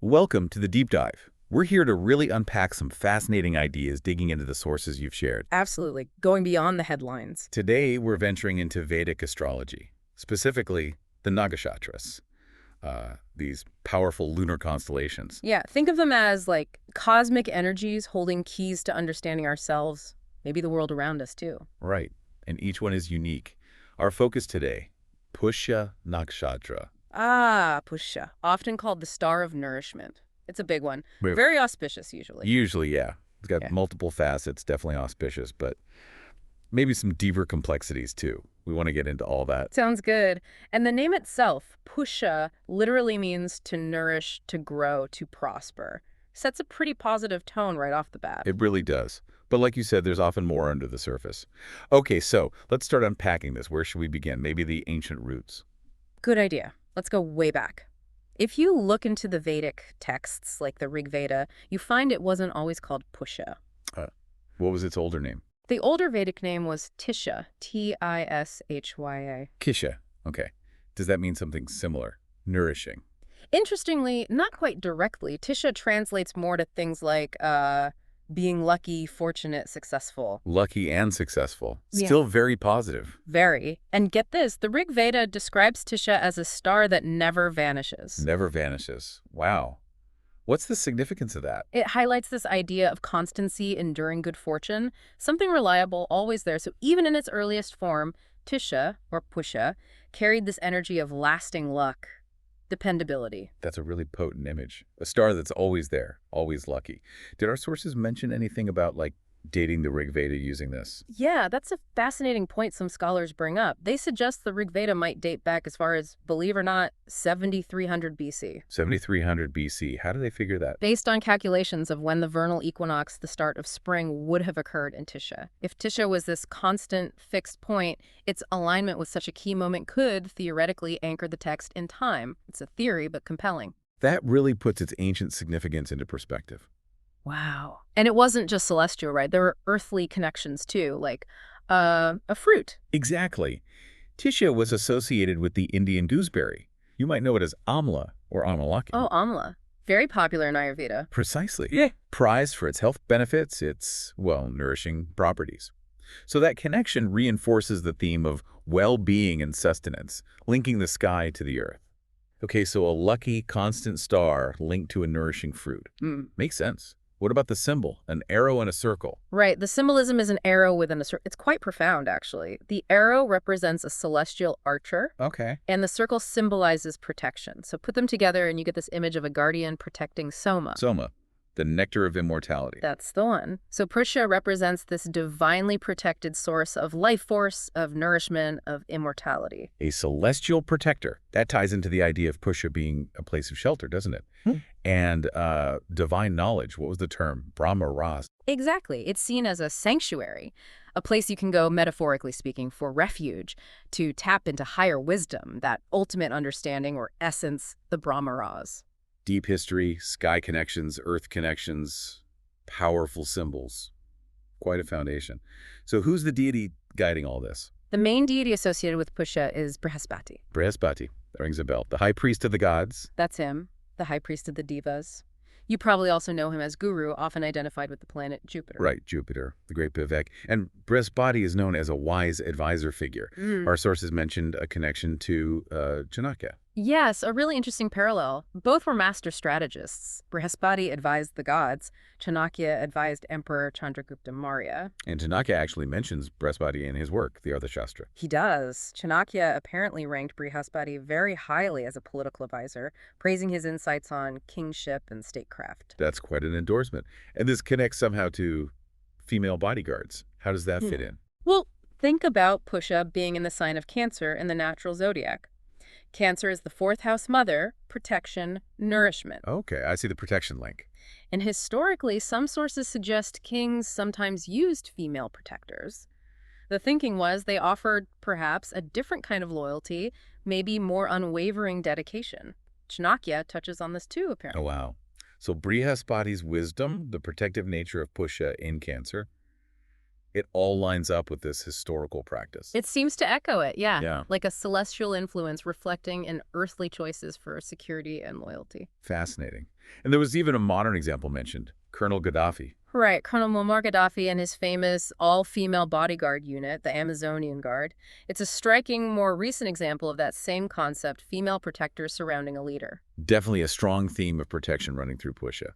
Welcome to the Deep Dive. We're here to really unpack some fascinating ideas digging into the sources you've shared. Absolutely. Going beyond the headlines. Today, we're venturing into Vedic astrology, specifically the Nakshatras, these powerful lunar constellations. Yeah, think of them as like cosmic energies holding keys to understanding ourselves, maybe the world around us too. Right, and each one is unique. Our focus today, Pushya Nakshatra. Ah, Pushya, often called the star of nourishment. It's a big one. Wait, Very auspicious usually. Usually, yeah. It's got Yeah. multiple facets, definitely auspicious, but maybe some deeper complexities too. We want to get into all that. Sounds good. And the name itself, Pushya, literally means to nourish, to grow, to prosper. Sets a pretty positive tone right off the bat. It really does. But like you said, there's often more under the surface. Okay, so let's start unpacking this. Where should we begin? Maybe the ancient roots. Good idea. Let's go way back. If you look into the Vedic texts, like the Rig Veda, you find it wasn't always called Pushya. What was its older name? The older Vedic name was Tishya, Tishya. Kisha. Okay. Does that mean something similar? Nourishing. Interestingly, not quite directly, Tishya translates more to things like being lucky, fortunate, successful. Lucky and successful. Yeah. Still very positive. Very. And get this, the Rig Veda describes Tishya as a star that never vanishes. Never vanishes. Wow. What's the significance of that? It highlights this idea of constancy, enduring good fortune, something reliable, always there. So even in its earliest form, Tishya, or Pushya, carried this energy of lasting luck, dependability. That's a really potent image. A star that's always there, always lucky. Did our sources mention anything about, like, dating the Rig Veda using this? Yeah, that's a fascinating point some scholars bring up. They suggest the Rig Veda might date back as far as, believe it or not, 7300 BC. 7300 BC. How do they figure that? Based on calculations of when the vernal equinox, the start of spring, would have occurred in Tishya. If Tishya was this constant, fixed point, its alignment with such a key moment could, theoretically, anchor the text in time. It's a theory, but compelling. That really puts its ancient significance into perspective. Wow. And it wasn't just celestial, right? There were earthly connections, too, like a fruit. Exactly. Tishya was associated with the Indian gooseberry. You might know it as amla or amalaki. Oh, amla. Very popular in Ayurveda. Precisely. Yeah. Prized for its health benefits, its, well, nourishing properties. So that connection reinforces the theme of well-being and sustenance, linking the sky to the earth. Okay, so a lucky, constant star linked to a nourishing fruit. Makes sense. What about the symbol? An arrow and a circle. Right. The symbolism is an arrow within a circle. It's quite profound, actually. The arrow represents a celestial archer, Okay. and the circle symbolizes protection. So put them together, and you get this image of a guardian protecting Soma. Soma, the nectar of immortality. That's the one. So Pushya represents this divinely protected source of life force, of nourishment, of immortality. A celestial protector. That ties into the idea of Pushya being a place of shelter, doesn't it? And divine knowledge. What was the term? Brahma Ras. Exactly. It's seen as a sanctuary, a place you can go, metaphorically speaking, for refuge, to tap into higher wisdom, that ultimate understanding or essence, the Brahma Ras. Deep history, sky connections, earth connections, powerful symbols. Quite a foundation. So who's the deity guiding all this? The main deity associated with Pushya is Brihaspati. Brihaspati. That rings a bell. The high priest of the gods. That's him, the high priest of the Devas. You probably also know him as Guru, often identified with the planet Jupiter. Right, Jupiter, the great Vivek. And Brihaspati is known as a wise advisor figure. Our sources mentioned a connection to Chanakya. Yes, a really interesting parallel. Both were master strategists. Brihaspati advised the gods. Chanakya advised Emperor Chandragupta Maurya. And Chanakya actually mentions Brihaspati in his work, the Arthashastra. He does. Chanakya apparently ranked Brihaspati very highly as a political advisor, praising his insights on kingship and statecraft. That's quite an endorsement. And this connects somehow to female bodyguards. How does that fit in? Well, think about Pushya being in the sign of Cancer in the natural zodiac. Cancer is the fourth house mother, protection, nourishment. Okay, I see the protection link. And historically, some sources suggest kings sometimes used female protectors. The thinking was they offered, perhaps, a different kind of loyalty, maybe more unwavering dedication. Chanakya touches on this too, apparently. Oh, wow. So Brihaspati's wisdom, the protective nature of Pushya in Cancer, it all lines up with this historical practice. It seems to echo it, yeah. Yeah. Like a celestial influence reflecting in earthly choices for security and loyalty. Fascinating. And there was even a modern example mentioned, Colonel Gaddafi. Right, Colonel Muammar Gaddafi and his famous all-female bodyguard unit, the Amazonian Guard. It's a striking, more recent example of that same concept, female protectors surrounding a leader. Definitely a strong theme of protection running through Pushya.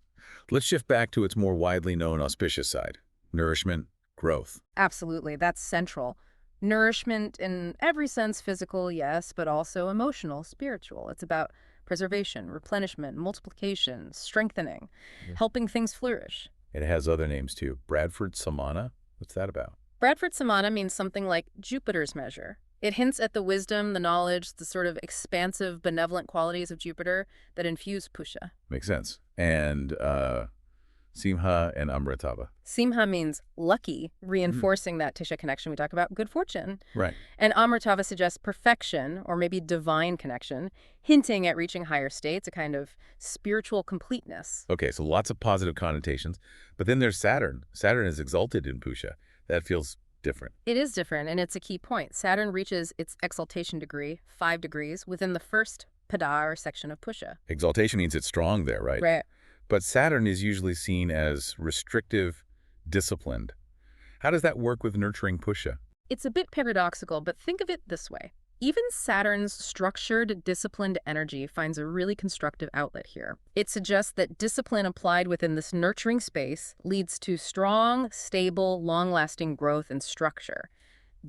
Let's shift back to its more widely known auspicious side, nourishment, growth. Absolutely, that's central. Nourishment in every sense, physical, yes, but also emotional, spiritual. It's about preservation, replenishment, multiplication, strengthening, Yeah. helping things flourish. It has other names too. Bradford Samana? What's that about? Bradford Samana means something like Jupiter's measure. It hints at the wisdom, the knowledge, the sort of expansive, benevolent qualities of Jupiter that infuse Pushya. Makes sense. And Simha and Amritava. Simha means lucky, reinforcing that Tisha connection we talk about, good fortune. Right. And Amritava suggests perfection, or maybe divine connection, hinting at reaching higher states, a kind of spiritual completeness. Okay, so lots of positive connotations. But then there's Saturn. Saturn is exalted in Pushya. That feels different. It is different, and it's a key point. Saturn reaches its exaltation degree, 5 degrees, within the first pada, or section of Pushya. Exaltation means it's strong there, right? Right. But Saturn is usually seen as restrictive, disciplined. How does that work with nurturing Pushya? It's a bit paradoxical, but think of it this way. Even Saturn's structured, disciplined energy finds a really constructive outlet here. It suggests that discipline applied within this nurturing space leads to strong, stable, long-lasting growth and structure.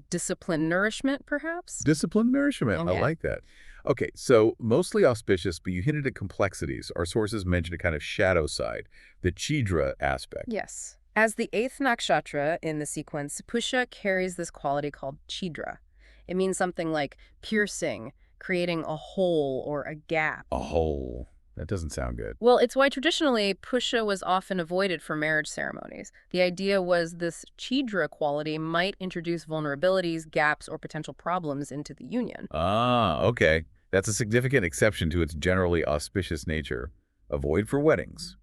Disciplined nourishment, perhaps? Disciplined nourishment. I Okay. like that. Okay, so mostly auspicious, but you hinted at complexities. Our sources mentioned a kind of shadow side, the Chidra aspect. Yes. As the 8th nakshatra in the sequence, Pushya carries this quality called Chidra. It means something like piercing, creating a hole or a gap. A hole. That doesn't sound good. Well, it's why traditionally Pushya was often avoided for marriage ceremonies. The idea was this Chidra quality might introduce vulnerabilities, gaps, or potential problems into the union. Ah, okay. That's a significant exception to its generally auspicious nature. Avoid for weddings.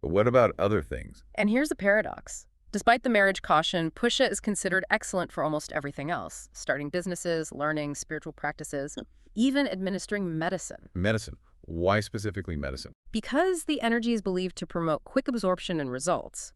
But what about other things? And here's the paradox. Despite the marriage caution, Pushya is considered excellent for almost everything else. Starting businesses, learning, spiritual practices, even administering medicine. Medicine. Why specifically medicine? Because the energy is believed to promote quick absorption and results.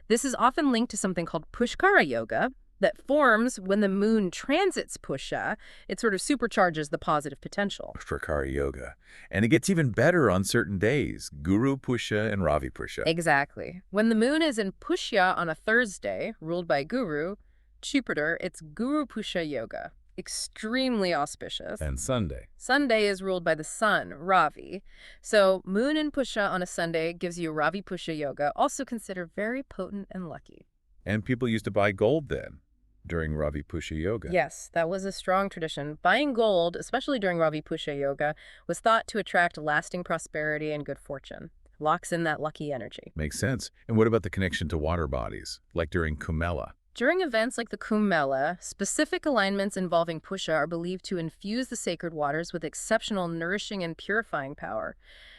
This is often linked to something called Pushkara Yoga that forms when the moon transits Pushya. It sort of supercharges the positive potential. Prakara Yoga. And it gets even better on certain days. Guru Pushya and Ravi Pushya. Exactly. When the moon is in Pushya on a Thursday, ruled by Guru, Jupiter, it's Guru Pushya Yoga. Extremely auspicious. And Sunday. Sunday is ruled by the sun, Ravi. So moon in Pushya on a Sunday gives you Ravi Pushya Yoga, also considered very potent and lucky. And people used to buy gold then, during Ravi Pushya Yoga. Yes, that was a strong tradition. Buying gold, especially during Ravi Pushya Yoga, was thought to attract lasting prosperity and good fortune. Locks in that lucky energy. Makes sense. And what about the connection to water bodies, like during Kumela? During events like the Kumbh Mela, specific alignments involving Pushya are believed to infuse the sacred waters with exceptional nourishing and purifying power,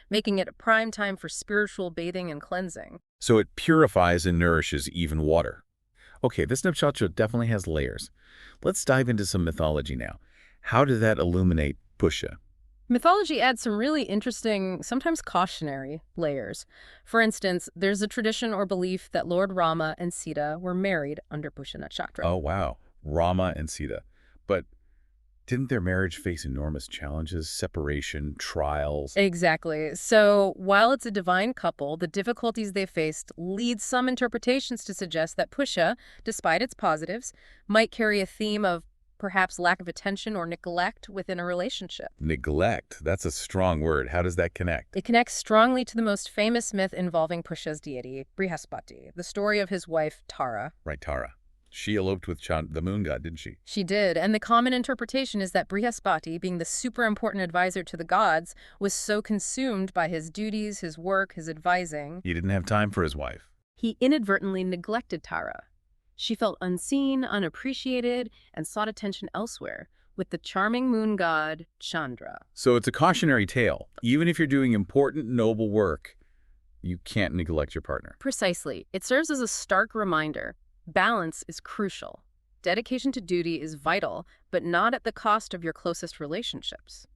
making it a prime time for spiritual bathing and cleansing. So it purifies and nourishes even water. Okay, this nakshatra definitely has layers. Let's dive into some mythology now. How did that illuminate Pushya? Mythology adds some really interesting, sometimes cautionary, layers. For instance, there's a tradition or belief that Lord Rama and Sita were married under Pushya Nakshatra. Oh, wow. Rama and Sita. But didn't their marriage face enormous challenges, separation, trials? Exactly. So while it's a divine couple, the difficulties they faced lead some interpretations to suggest that Pushya, despite its positives, might carry a theme of perhaps lack of attention or neglect within a relationship. Neglect. That's a strong word. How does that connect? It connects strongly to the most famous myth involving Pushya's deity, Brihaspati, the story of his wife, Tara. Right, Tara. She eloped with the moon god, didn't she? She did, and the common interpretation is that Brihaspati, being the super important advisor to the gods, was so consumed by his duties, his work, his advising, He didn't have time for his wife. he inadvertently neglected Tara. She felt unseen, unappreciated, and sought attention elsewhere, with the charming moon god, Chandra. So it's a cautionary tale. Even if you're doing important, noble work, you can't neglect your partner. Precisely. It serves as a stark reminder. Balance is crucial. Dedication to duty is vital, but not at the cost of your closest relationships.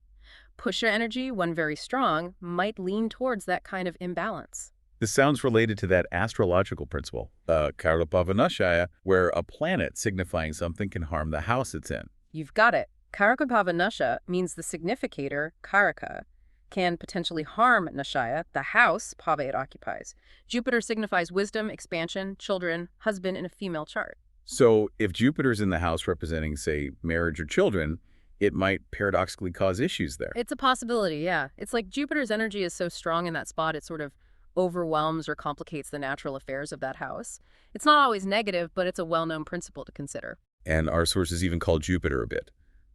Pushya energy, when very strong, might lean towards that kind of imbalance. This sounds related to that astrological principle, Karlapavanashaya, where a planet signifying something can harm the house it's in. You've got it. Karakapavanasha means the significator, karaka, can potentially harm Nashaya, the house Pava it occupies. Jupiter signifies wisdom, expansion, children, husband in a female chart. So if Jupiter's in the house representing, say, marriage or children, it might paradoxically cause issues there. It's a possibility, yeah. It's like Jupiter's energy is so strong in that spot, it sort of overwhelms or complicates the natural affairs of that house. It's not always negative, but it's a well-known principle to consider. And our sources even call Jupiter a bit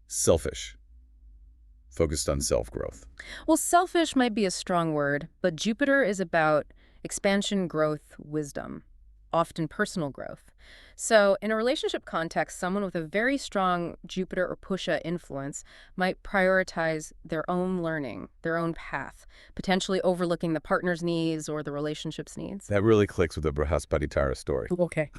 selfish, focused on self-growth. Well, selfish might be a strong word, but Jupiter is about expansion, growth, wisdom, often personal growth. So in a relationship context, someone with a very strong Jupiter or Pushya influence might prioritize their own learning, their own path, potentially overlooking the partner's needs or the relationship's needs. That really clicks with the Brihaspatitara story. Okay.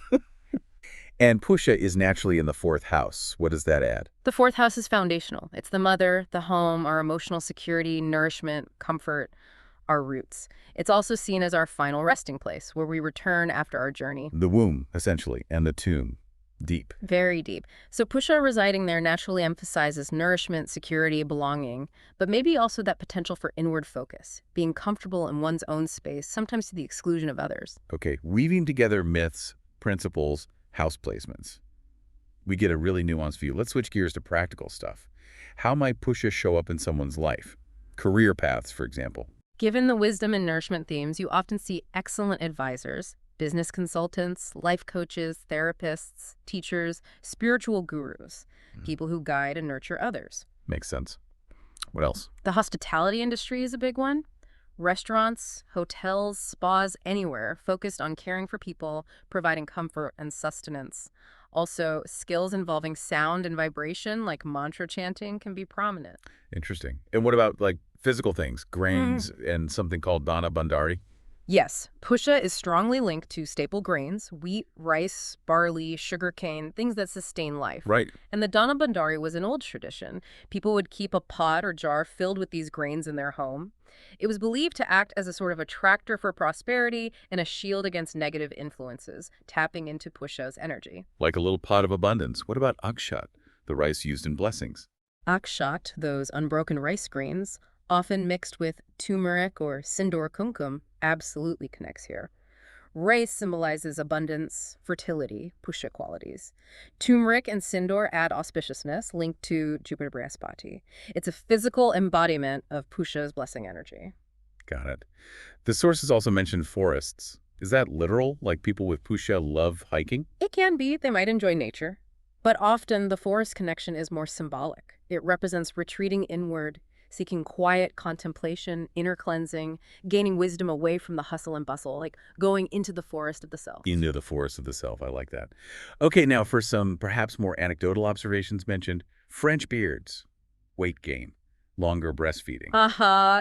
And Pushya is naturally in the fourth house. What does that add? The fourth house is foundational. It's the mother, the home, our emotional security, nourishment, comfort, our roots. It's also seen as our final resting place, where we return after our journey. The womb, essentially, and the tomb. Deep. Very deep. So Pushya residing there naturally emphasizes nourishment, security, belonging, but maybe also that potential for inward focus, being comfortable in one's own space, sometimes to the exclusion of others. Okay, weaving together myths, principles, house placements. We get a really nuanced view. Let's switch gears to practical stuff. How might Pushya show up in someone's life? Career paths, for example. Given the wisdom and nourishment themes, you often see excellent advisors, business consultants, life coaches, therapists, teachers, spiritual gurus, people who guide and nurture others. Makes sense. What else? The hospitality industry is a big one. Restaurants, hotels, spas, anywhere focused on caring for people, providing comfort and sustenance. Also, skills involving sound and vibration, like mantra chanting, can be prominent. Interesting. And what about, like, physical things, grains, and something called Dana Bandari? Yes, Pushya is strongly linked to staple grains, wheat, rice, barley, sugarcane, things that sustain life. Right. And the Dana Bandari was an old tradition. People would keep a pot or jar filled with these grains in their home. It was believed to act as a sort of attractor for prosperity and a shield against negative influences, tapping into Pushya's energy. Like a little pot of abundance. What about akshat, the rice used in blessings? Akshat, those unbroken rice grains, often mixed with turmeric or sindoor kumkum, absolutely connects here. Rice symbolizes abundance, fertility, Pushya qualities. Turmeric and sindoor add auspiciousness, linked to Jupiter Brihaspati. It's a physical embodiment of Pushya's blessing energy. Got it. The sources also mention forests. Is that literal? Like people with Pushya love hiking? It can be. They might enjoy nature. But often the forest connection is more symbolic. It represents retreating inward, seeking quiet contemplation, inner cleansing, gaining wisdom away from the hustle and bustle, like going into the forest of the self. Into the forest of the self. I like that. Okay, now for some perhaps more anecdotal observations mentioned, French beards, weight gain, longer breastfeeding.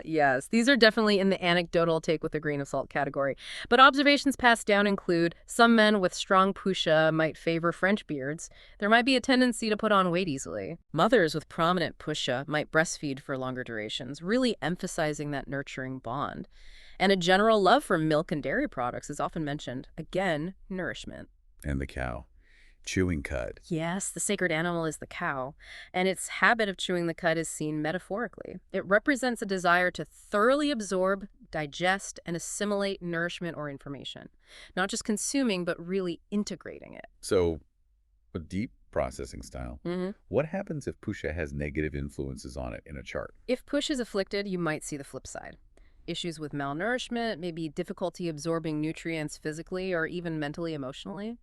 Yes. These are definitely in the anecdotal take with a grain of salt category. But observations passed down include some men with strong Pushya might favor French beards. There might be a tendency to put on weight easily. Mothers with prominent Pushya might breastfeed for longer durations, really emphasizing that nurturing bond. And a general love for milk and dairy products is often mentioned. Again, nourishment. And the cow. Chewing cud. Yes, the sacred animal is the cow, and its habit of chewing the cud is seen metaphorically. It represents a desire to thoroughly absorb, digest, and assimilate nourishment or information. Not just consuming, but really integrating it. So, a deep processing style. Mm-hmm. What happens if Pushya has negative influences on it in a chart? If Push is afflicted, you might see the flip side. Issues with malnourishment, maybe difficulty absorbing nutrients physically or even mentally, emotionally,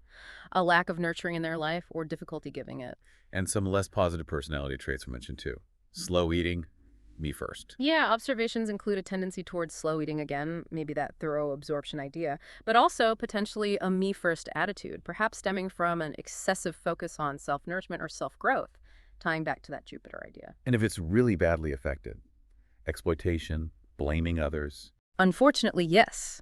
a lack of nurturing in their life, or difficulty giving it. And some less positive personality traits were mentioned too. Slow eating, me first. Yeah, observations include a tendency towards slow eating again, maybe that thorough absorption idea, but also potentially a me-first attitude, perhaps stemming from an excessive focus on self-nourishment or self-growth, tying back to that Jupiter idea. And if it's really badly affected, exploitation, blaming others. Unfortunately, yes.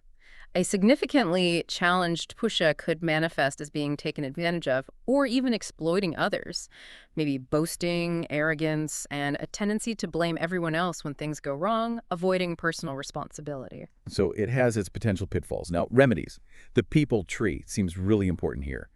A significantly challenged Pusha could manifest as being taken advantage of or even exploiting others. Maybe boasting, arrogance, and a tendency to blame everyone else when things go wrong, avoiding personal responsibility. So it has its potential pitfalls. Now, remedies. The people tree seems really important here.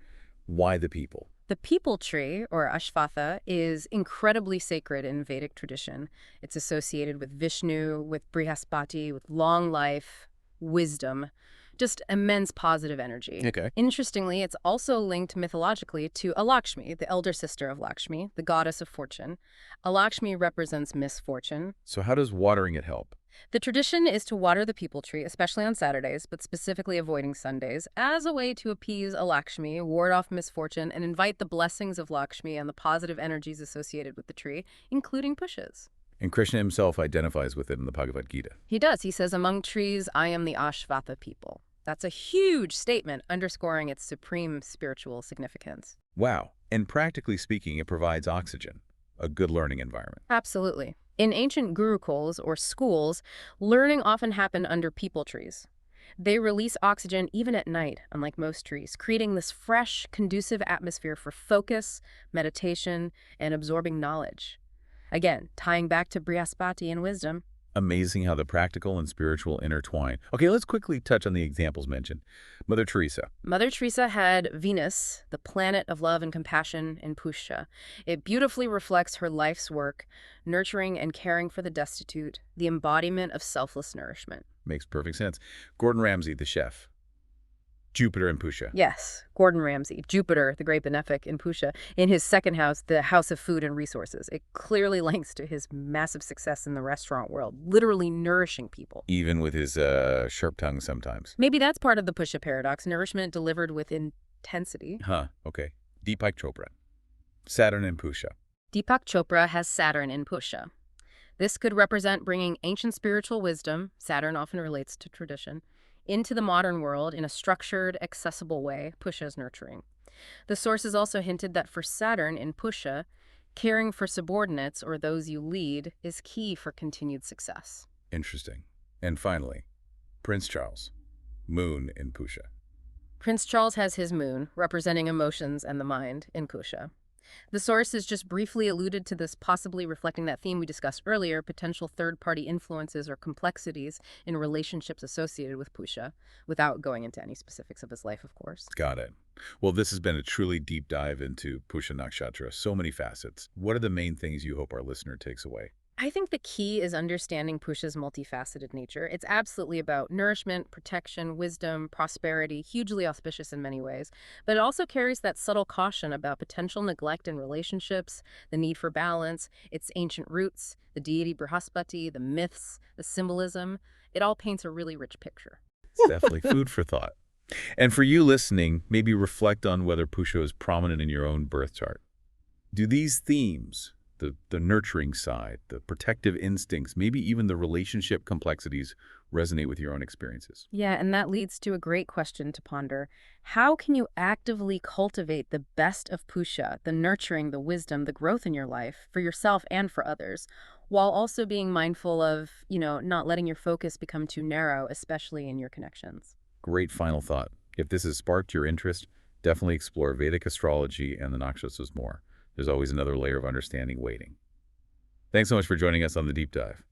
Why the people? The people tree, or Ashvatha, is incredibly sacred in Vedic tradition. It's associated with Vishnu, with Brihaspati, with long life, wisdom, just immense positive energy. Okay. Interestingly, it's also linked mythologically to Alakshmi, the elder sister of Lakshmi, the goddess of fortune. Alakshmi represents misfortune. So how does watering it help? The tradition is to water the people tree, especially on Saturdays, but specifically avoiding Sundays, as a way to appease Lakshmi, ward off misfortune, and invite the blessings of Lakshmi and the positive energies associated with the tree, including pushes. And Krishna himself identifies with it in the Bhagavad Gita. He does. He says, among trees, I am the Ashvatha people. That's a huge statement underscoring its supreme spiritual significance. Wow. And practically speaking, it provides oxygen, a good learning environment. Absolutely. In ancient gurukuls, or schools, learning often happened under peepal trees. They release oxygen even at night, unlike most trees, creating this fresh, conducive atmosphere for focus, meditation, and absorbing knowledge. Again, tying back to Brihaspati and wisdom. Amazing how the practical and spiritual intertwine. Okay, let's quickly touch on the examples mentioned. Mother Teresa. Mother Teresa had Venus, the planet of love and compassion, in Pushya. It beautifully reflects her life's work, nurturing and caring for the destitute, the embodiment of selfless nourishment. Makes perfect sense. Gordon Ramsay, the chef. Jupiter and Pushya. Yes, Gordon Ramsay, Jupiter, the great benefic in Pushya, in his second house, the House of Food and Resources. It clearly links to his massive success in the restaurant world, literally nourishing people. Even with his sharp tongue sometimes. Maybe that's part of the Pushya paradox, nourishment delivered with intensity. Huh, okay. Deepak Chopra. Saturn and Pushya. Deepak Chopra has Saturn in Pushya. This could represent bringing ancient spiritual wisdom, Saturn often relates to tradition, into the modern world in a structured, accessible way, Pushya's nurturing. The sources also hinted that for Saturn in Pushya, caring for subordinates or those you lead is key for continued success. Interesting. And finally, Prince Charles. Moon in Pushya. Prince Charles has his moon, representing emotions and the mind, in Pushya. The sources just briefly alluded to this, possibly reflecting that theme we discussed earlier, potential third-party influences or complexities in relationships associated with Pushya, without going into any specifics of his life, of course. Got it. Well, this has been a truly deep dive into Pushya Nakshatra, so many facets. What are the main things you hope our listener takes away? I think the key is understanding Pushya's multifaceted nature. It's absolutely about nourishment, protection, wisdom, prosperity, hugely auspicious in many ways, but it also carries that subtle caution about potential neglect in relationships, the need for balance, its ancient roots, the deity Brihaspati, the myths, the symbolism. It all paints a really rich picture. It's definitely food for thought. And for you listening, maybe reflect on whether Pushya is prominent in your own birth chart. Do these themes, the nurturing side, the protective instincts, maybe even the relationship complexities, resonate with your own experiences? Yeah, and that leads to a great question to ponder. How can you actively cultivate the best of Pushya, the nurturing, the wisdom, the growth in your life, for yourself and for others, while also being mindful of, not letting your focus become too narrow, especially in your connections? Great final thought. If this has sparked your interest, definitely explore Vedic astrology and the nakshatras more. There's always another layer of understanding waiting. Thanks so much for joining us on the Deep Dive.